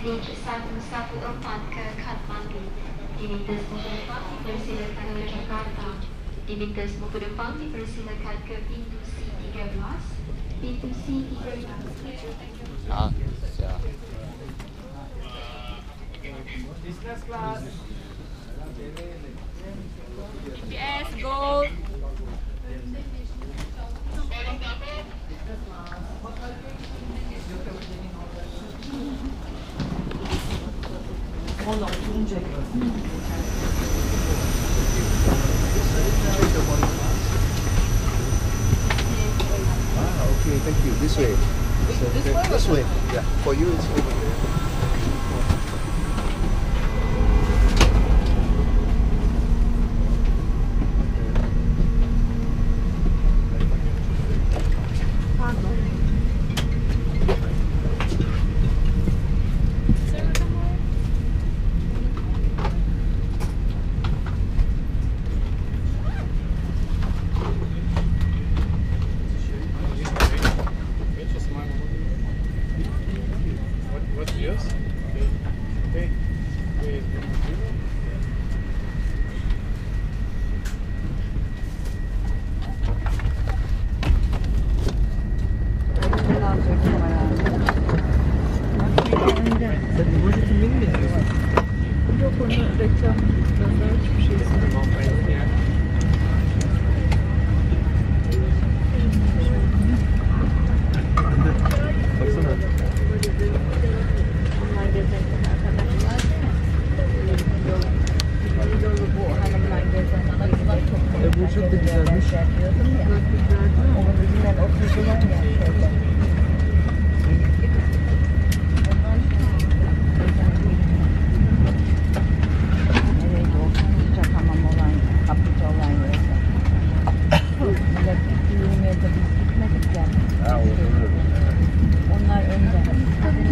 MH114 ke Kathmandu. Diminta semua penumpang dipersilakan ke Jakarta. Diminta semua penumpang dipersilakan ke pintu C13. Pintu C13. Siap. Business class. GPS gold. Okay, thank you. This way. This way. Yeah, for you it's over there.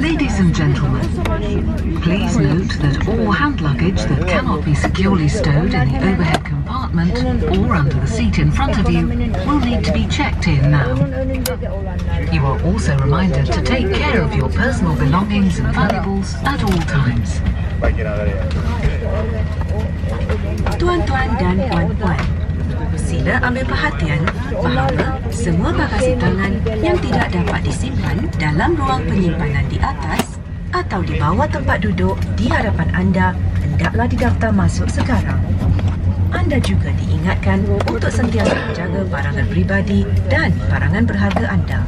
Ladies and gentlemen, please note that all hand luggage that cannot be securely stowed in the overhead compartment or under the seat in front of you will need to be checked in now. You are also reminded to take care of your personal belongings and valuables at all times. Tuan-tuan dan puan-puan, sila ambil perhatian bahawa semua bagasi tangan yang tidak dapat disimpan dalam ruang penyimpanan di atas atau di bawah tempat duduk di hadapan anda hendaklah didaftar masuk sekarang. Anda juga diingatkan untuk sentiasa menjaga barangan pribadi dan barangan berharga anda.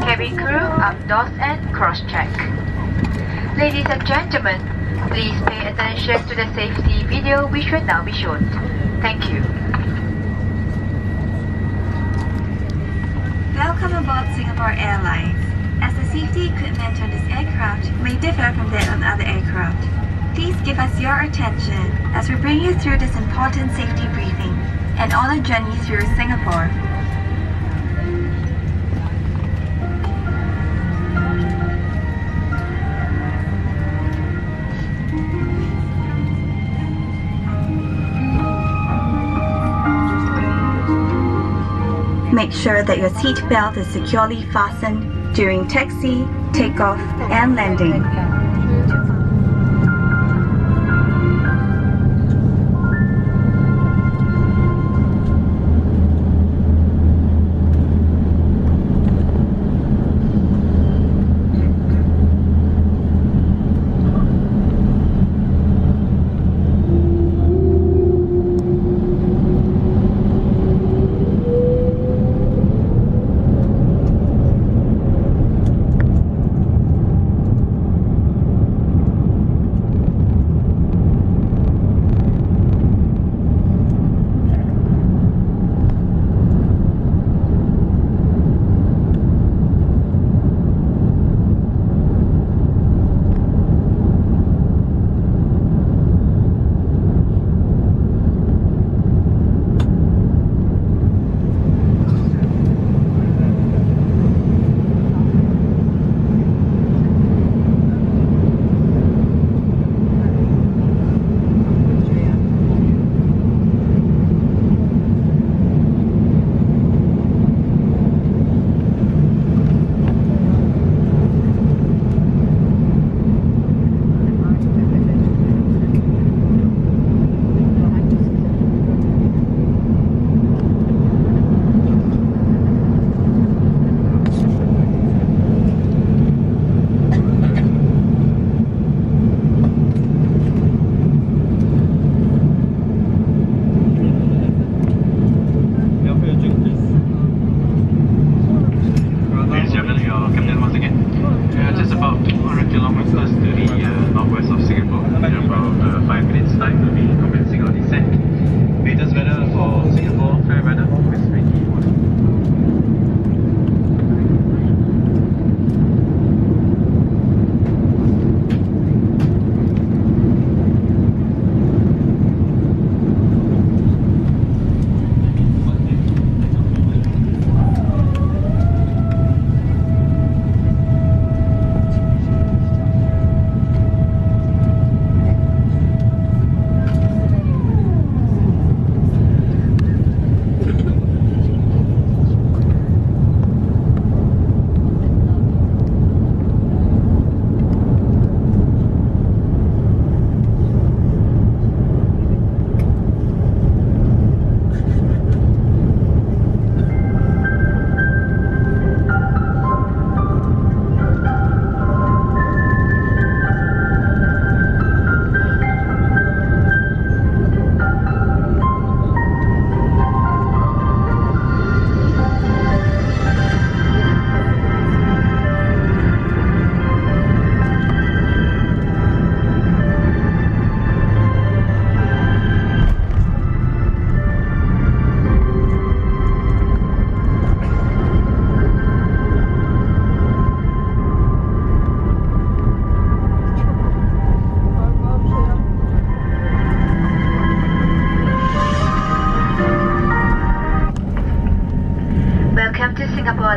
Cabin crew up doors and cross-check. Please pay attention to the safety video which will now be shown. Thank you. Welcome aboard Singapore Airlines. As the safety equipment on this aircraft may differ from that on other aircraft, please give us your attention as we bring you through this important safety briefing and on a journey through Singapore. Make sure that your seat belt is securely fastened during taxi, takeoff, and landing.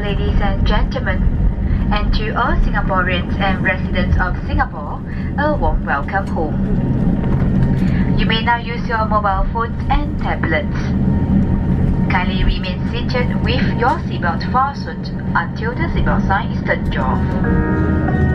Ladies and gentlemen, and to all Singaporeans and residents of Singapore, a warm welcome home. You may now use your mobile phones and tablets. Kindly remain seated with your seatbelt fastened until the seatbelt sign is turned off.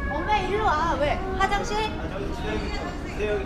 엄마 일로 와. 왜? 화장실? 세영이.